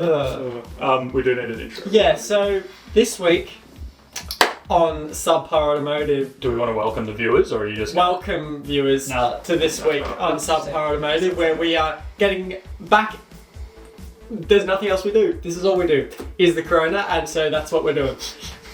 We do need an intro. Yeah, so this week on SubPar Automotive... Do we want to welcome the viewers, or are you just... Welcome viewers to this week on SubPar Automotive, where we are getting back... There's nothing else we do. This is all we do, is the Corona, and so that's what we're doing.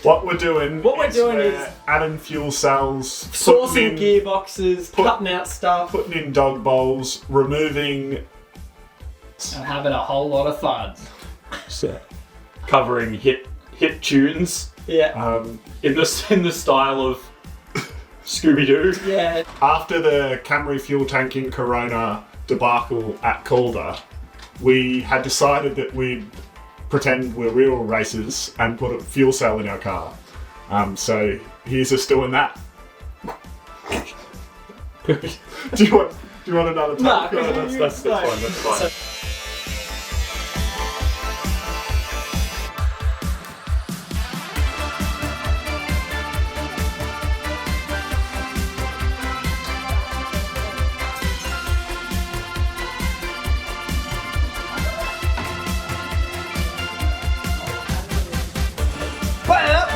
What we're doing is adding fuel cells, sourcing gearboxes, cutting out stuff, putting in dog bowls, removing, and having a whole lot of fun. Covering hit tunes. Yeah. In the style of Scooby-Doo. Yeah. After the Camry fuel tanking Corona debacle at Calder, we had decided that we'd pretend we're real racers and put a fuel cell in our car. So here's us doing that. do you want another take? No, that's fine. That's fine.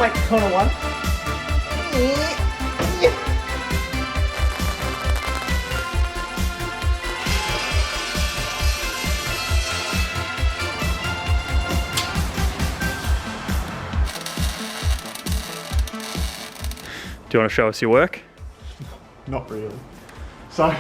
Wait, corner one. Do you want to show us your work? Not really. So,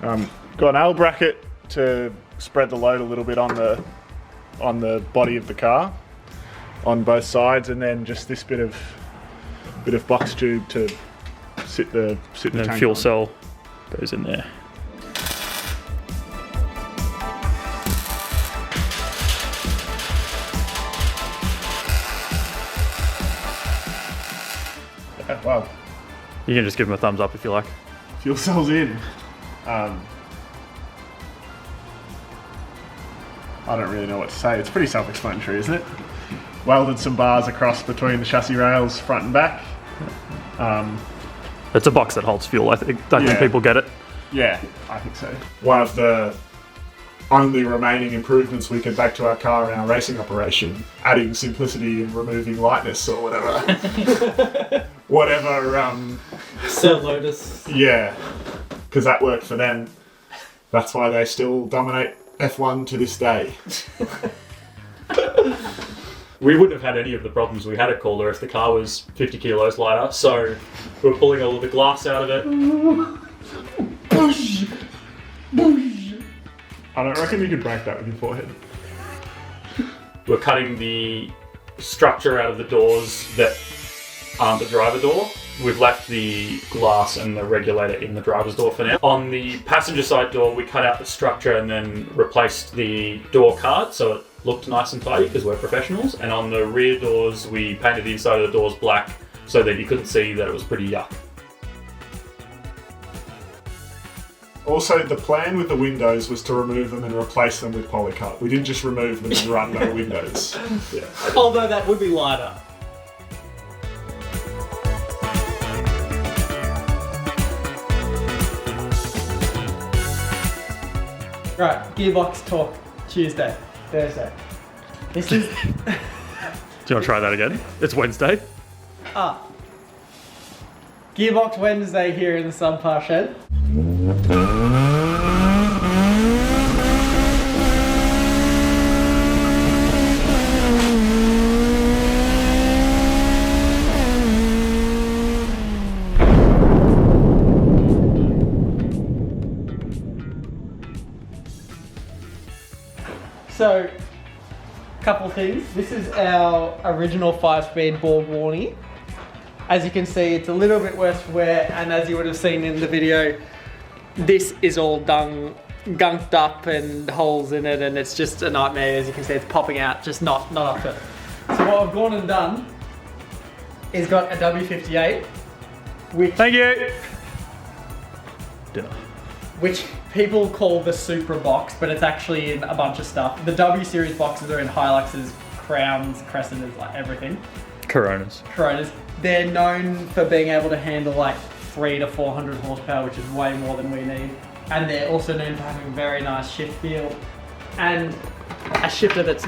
got an L bracket to spread the load a little bit on the body of the car on both sides, and then just this bit of box tube to sit the tank fuel on. cell goes in there. Yeah, well, You can just give them a thumbs up if you like. fuel cell's in. I don't really know what to say. It's pretty self-explanatory, isn't it? Welded some bars across between the chassis rails, front and back. It's a box that holds fuel. I think people get it. Yeah, I think so. One of the only remaining improvements we can make to our car in our racing operation, adding simplicity and removing lightness or whatever. Cell Lotus. Yeah, because that worked for them. That's why they still dominate F1 to this day. We wouldn't have had any of the problems we had at Calder if the car was 50 kilos lighter, so we're pulling all of the glass out of it. I don't reckon you could break that with your forehead. We're cutting the structure out of the doors that aren't the driver door. We've left the glass and the regulator in the driver's door for now. On the passenger side door, we cut out the structure and then replaced the door card so it looked nice and tidy because we're professionals. And on the rear doors, we painted the inside of the doors black so that you couldn't see that it was pretty yuck. Also, the plan with the windows was to remove them and replace them with polycart. We didn't just remove them and run no windows. Yeah. Although that would be lighter. Right, Gearbox talk Tuesday, Thursday. This is... Do you want to try that again? It's Wednesday. Gearbox Wednesday here in the SubPar shed. So, couple things. This is our original 5-speed ball warning. As you can see, it's a little bit worse for wear, and as you would have seen in the video, this is all gunked up and holes in it, and it's just a nightmare. As you can see, it's popping out, just not up to it. So what I've gone and done is got a W58, which... Thank you! Dinner. Which people call the Supra box, but it's actually in a bunch of stuff. The W series boxes are in Hiluxes, Crowns, Crescenters, like everything. Coronas. They're known for being able to handle like 300 to 400 horsepower, which is way more than we need. and they're also known for having very nice shift feel and a shifter that's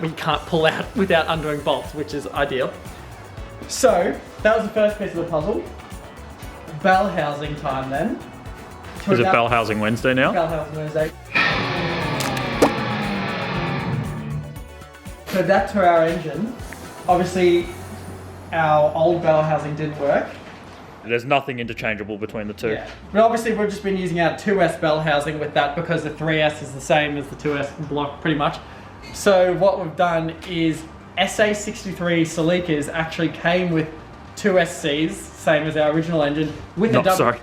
we can't pull out without undoing bolts, which is ideal. So that was the first piece of the puzzle. Bell housing time then. Is it Bell Housing Wednesday now? Bell housing Wednesday. To adapt to our engine, obviously our old bell housing didn't work. There's nothing interchangeable between the two. Yeah. But obviously we've just been using our 2S bell housing with that because the 3S is the same as the 2S block pretty much. So what we've done is SA63 Celica's actually came with 2SCs, same as our original engine, with No, sorry.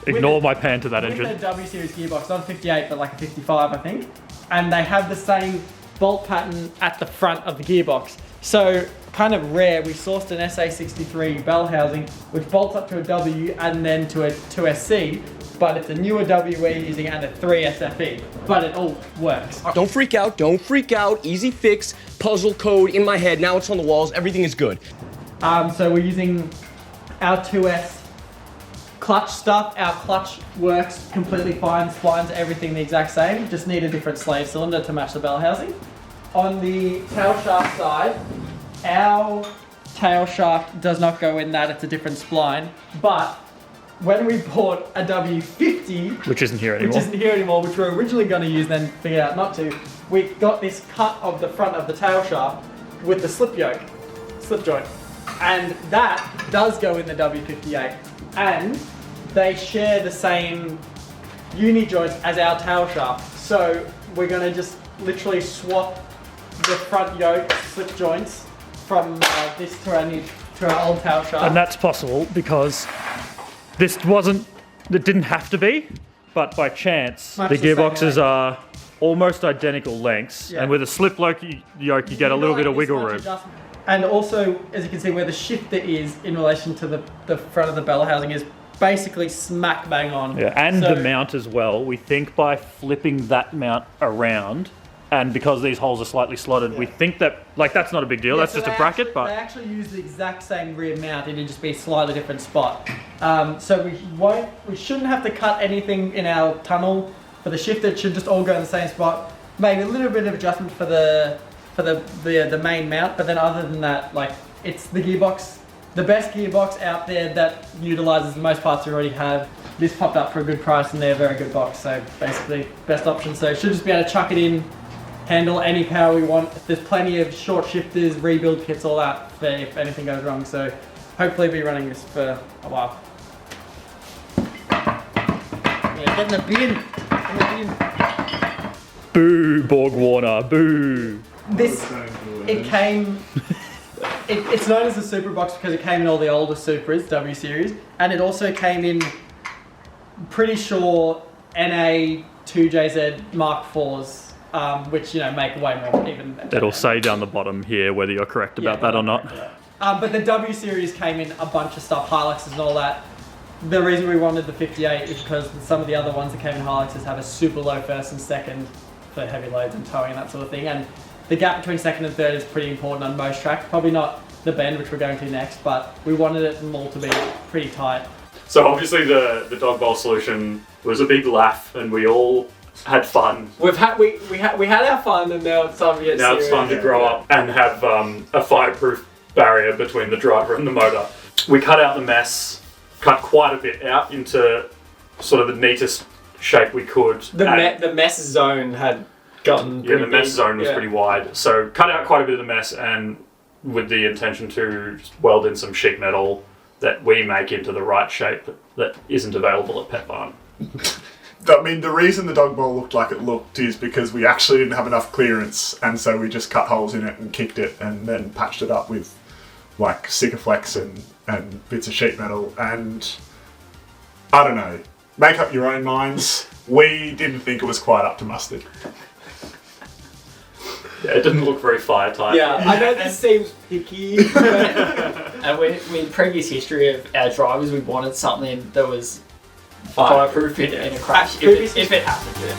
Ignore my pan to that with engine. a W series gearbox, not a 58 but like a 55 I think. And they have the same bolt pattern at the front of the gearbox. So kind of rare, we sourced an SA63 bell housing which bolts up to a W and then to a 2SC, but it's a newer W we're using and a 3SFE, but it all works. Don't freak out, don't freak out. Easy fix, puzzle code in my head. Now it's on the walls, everything is good. So we're using our 2S clutch stuff. Our clutch works completely fine, splines, everything the exact same, just need a different slave cylinder to match the bell housing. On the tail shaft side, our tail shaft does not go in that, it's a different spline, but when we bought a W50, Which isn't here anymore. which we were originally going to use then figured out not to, we got this cut of the front of the tail shaft with the slip joint, and that does go in the W58, and they share the same uni joints as our tail shaft, so we're going to just literally swap the front yoke slip joints from this to our old tail shaft. And that's possible because it didn't have to be, but by chance, Much the the same gearboxes length. are almost identical lengths, Yeah. and with a slip yoke, you get a little bit of wiggle room. And also, as you can see, where the shifter is in relation to the front of the bell housing is basically smack bang on. Yeah, and So- the mount as well. We think by flipping that mount around, and because these holes are slightly slotted, we think that, that's not a big deal, Yeah, that's so just a they bracket, They but actually use the exact same rear mount, it'd just be a slightly different spot. So we shouldn't have to cut anything in our tunnel for the shifter, it should just all go in the same spot. Maybe a little bit of adjustment for the main mount, but then other than that, it's the gearbox, the best gearbox out there that utilizes the most parts we already have. This popped up for a good price and they're a very good box, so basically best option. So should just be able to chuck it in, handle any power we want. There's plenty of short shifters, rebuild kits, all that for if anything goes wrong. So hopefully be running this for a while. Yeah, get in the bin. In the bin. boo, Borg Warner, boo. It's known as the Super Box because it came in all the older Supras, W Series, and it also came in, pretty sure, NA 2JZ Mark IVs. Which make way more even. It'll say down the bottom here whether you're correct about that or not. But the W series came in a bunch of stuff, Hiluxes and all that. The reason we wanted the 58 is because some of the other ones that came in Hiluxes have a super low first and second for heavy loads and towing and that sort of thing. And the gap between second and third is pretty important on most tracks. Probably not the bend, which we're going to next, but we wanted it all to be pretty tight. So obviously the dog bowl solution was a big laugh, and we all had fun. We had our fun, and now it's time to get Now serious. it's time to grow up and have a fireproof barrier between the driver and the motor. We cut out the mess, cut quite a bit out into sort of the neatest shape we could. The mess zone had gotten Yeah, the mess big. zone was Yeah. pretty wide. So cut out quite a bit of the mess, and with the intention to weld in some sheet metal that we make into the right shape that isn't available at Pet Barn. I mean, the reason the dog bowl looked like it looked is because we actually didn't have enough clearance, and so we just cut holes in it and kicked it and then patched it up with Sikaflex and bits of sheet metal. And I don't know, make up your own minds. We didn't think it was quite up to mustard. Yeah, it didn't look very fire tight. Yeah, I know this seems picky, and in previous history of our drivers, we wanted something that was fireproof in a crash if it happened. Yeah.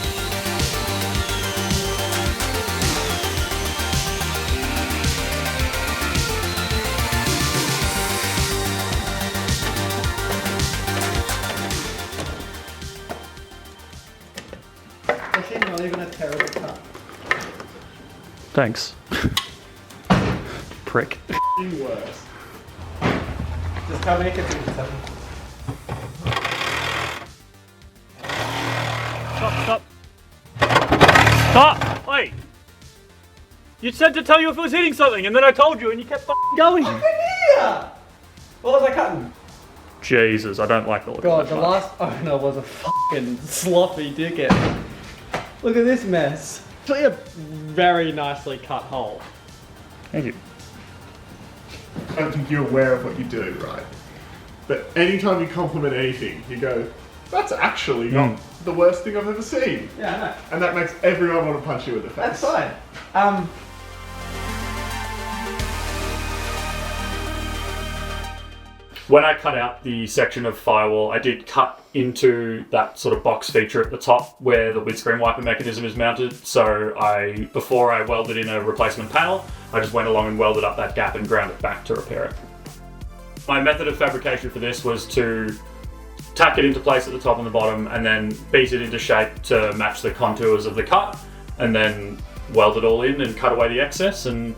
actually not even a terrible cut. Thanks. Prick. Worse. Just come here, continue. Stop. Stop! Wait! You said to tell you if it was hitting something, and then I told you, and you kept going. Yeah! What was I cutting? Jesus, I don't like the look God, of the that. last owner was a fucking sloppy dickhead. Look at this mess. Actually a very nicely cut hole. Thank you. I don't think you're aware of what you do, right? But anytime you compliment anything, you go, that's actually not the worst thing I've ever seen. Yeah, I know. And that makes everyone want to punch you in the face. That's fine. When I cut out the section of Firewall, I did cut into that sort of box feature at the top where the windscreen wiper mechanism is mounted. So before I welded in a replacement panel, I just went along and welded up that gap and ground it back to repair it. My method of fabrication for this was to tack it into place at the top and the bottom and then beat it into shape to match the contours of the cut and then weld it all in and cut away the excess and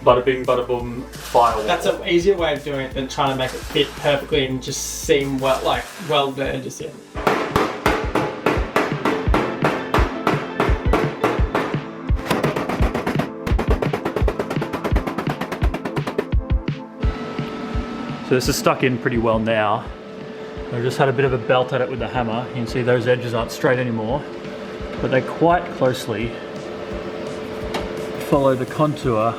bada bing, bada boom, Firewall. That's an easier way of doing it than trying to make it fit perfectly and just seem well there, just yeah. So this is stuck in pretty well now. I just had a bit of a belt at it with the hammer. You can see those edges aren't straight anymore, but they quite closely follow the contour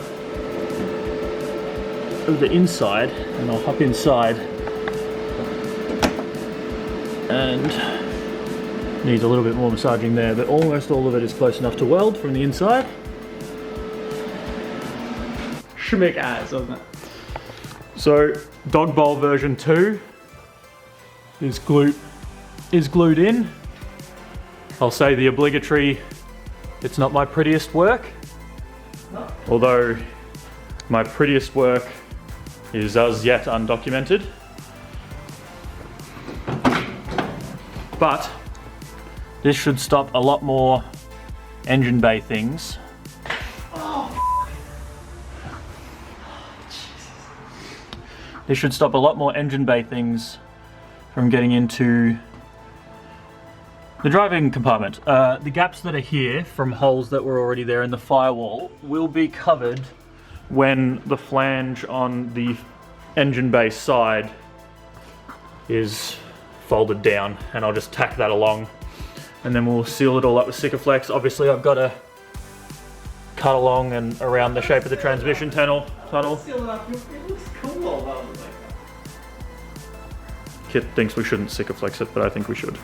of the inside, and I'll hop inside and needs a little bit more massaging there, but almost all of it is close enough to weld from the inside. Schmick ass, doesn't it? So dog bowl version 2 is glued in. I'll say the obligatory, it's not my prettiest work, although my prettiest work is as yet undocumented. But this should stop a lot more engine bay things. This should stop a lot more engine bay things from getting into the driving compartment. The gaps that are here from holes that were already there in the firewall will be covered when the flange on the engine bay side is folded down, and I'll just tack that along and then we'll seal it all up with Sikaflex. Obviously I've got to cut along and around the shape of the transmission tunnel. Seal it up, it looks cool. Kit thinks we shouldn't Sikaflex it, but I think we should.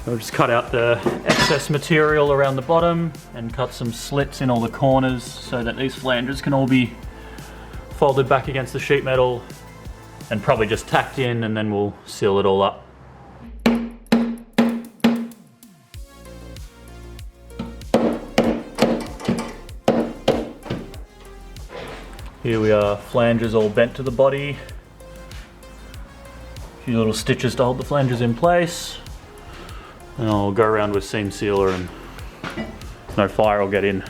I'll just cut out the excess material around the bottom and cut some slits in all the corners so that these flanges can all be folded back against the sheet metal and probably just tacked in, and then we'll seal it all up. Here we are, flanges all bent to the body. A few little stitches to hold the flanges in place. And I'll go around with seam sealer and no fire will get in.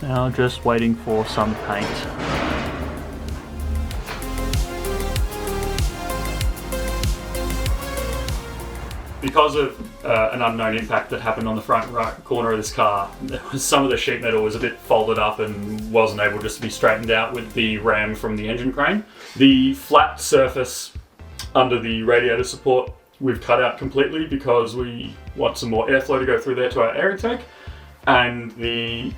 Now just waiting for some paint. Because of an unknown impact that happened on the front right corner of this car, some of the sheet metal was a bit folded up and wasn't able just to be straightened out with the ram from the engine crane. The flat surface under the radiator support we've cut out completely because we want some more airflow to go through there to our air intake, and the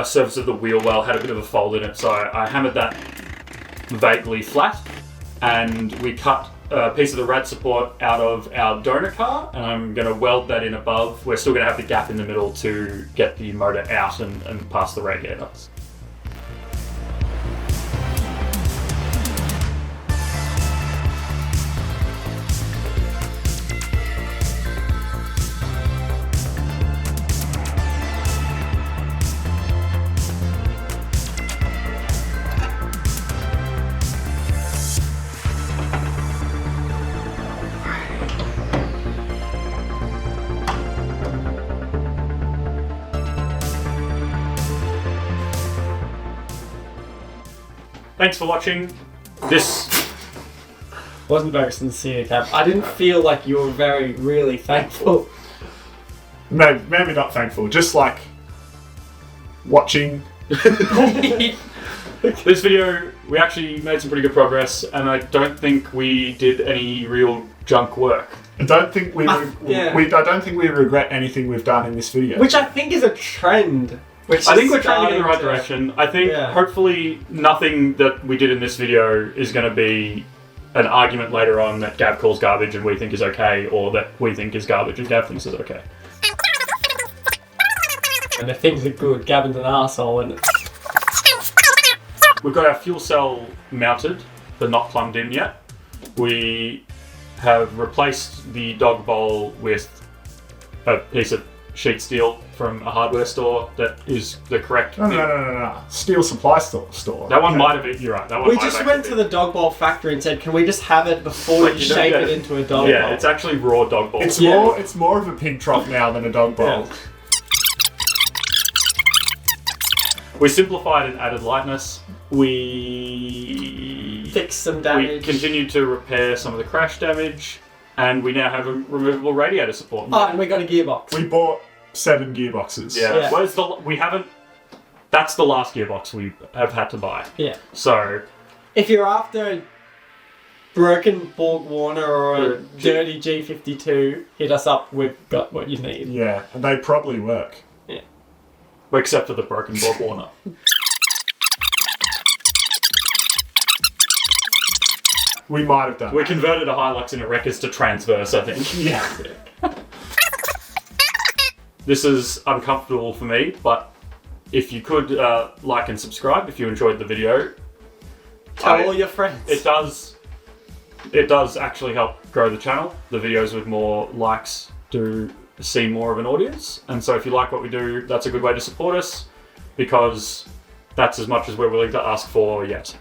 surface of the wheel well had a bit of a fold in it, so I hammered that vaguely flat, and we cut a piece of the rad support out of our donor car, and I'm going to weld that in above. We're still going to have the gap in the middle to get the motor out and past the radiator. thanks for watching. This wasn't very sincere, Cap. I didn't feel like you were really thankful. No, maybe not thankful. Just like watching. This video, we actually made some pretty good progress, and I don't think we did any real junk work. I don't think we I don't think we regret anything we've done in this video. Which I think is a trend. I think we're trending in the right direction. I think Yeah. hopefully nothing that we did in this video is going to be an argument later on that Gav calls garbage and we think is okay, or that we think is garbage and Gav thinks is okay. And if things are good, Gavin's an arsehole, and We've got our fuel cell mounted, but not plumbed in yet. We have replaced the dog bowl with a piece of sheet steel from a hardware store that is the correct thing. No. Steel supply store. That one might have been, you're right. That one we might just have went actually to the dog bowl factory and said, can we just have it before But we you don't shape get it it. into a dog Yeah, bowl? it's actually raw dog bowl. It's Yeah. more of a pig trough now than a dog bowl. Yeah. We simplified and added lightness. We Fix some We damage. continued to repair some of the crash damage, and we now have a removable radiator support. Oh, and we got a gearbox. We bought 7 gearboxes. Yeah. Yeah. We haven't. That's the last gearbox we have had to buy. Yeah. So If you're after a broken Borg Warner or a dirty G52, hit us up. We've got what you need. Yeah, and they probably work. except for the broken Borg Warner. We might have done. We converted a Hilux in a Wreckers to transverse, I think. Yeah. This is uncomfortable for me, but if you could like and subscribe if you enjoyed the video. Tell all your friends. It does actually help grow the channel. The videos with more likes do see more of an audience, and so if you like what we do, that's a good way to support us, because that's as much as we're willing to ask for yet.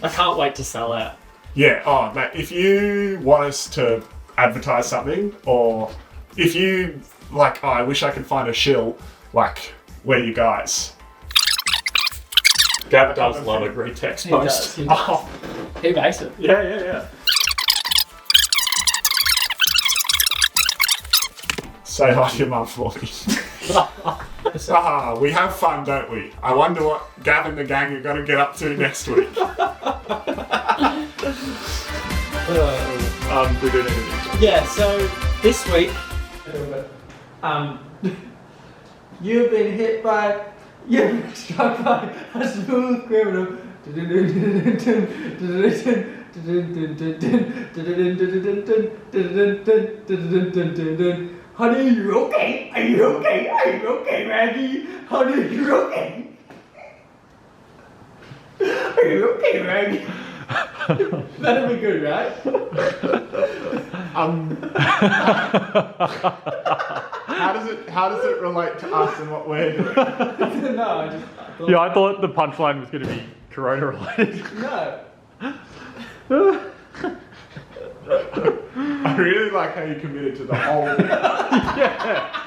I can't wait to sell out. Yeah, oh, mate, if you want us to advertise something, or if you, like, oh, I wish I could find a shill, like, where you guys? Gav does love a green text He does. post. He does. Oh, He makes it. Yeah. say hi to your mum for me. We have fun, don't we? I wonder what Gav and the gang are going to get up to next week. We do need to Yeah, so this week, you've been hit by, you've been struck by a smooth criminal. Honey, you okay? Are you okay? Are you okay, Maggie? Honey, you okay? Are you okay, Maggie? That'll be good, right? How does it relate to us and what we're doing? No, I thought, Yeah, I thought the punchline was going to be Corona related. no. I really like how you committed to the whole. Yeah.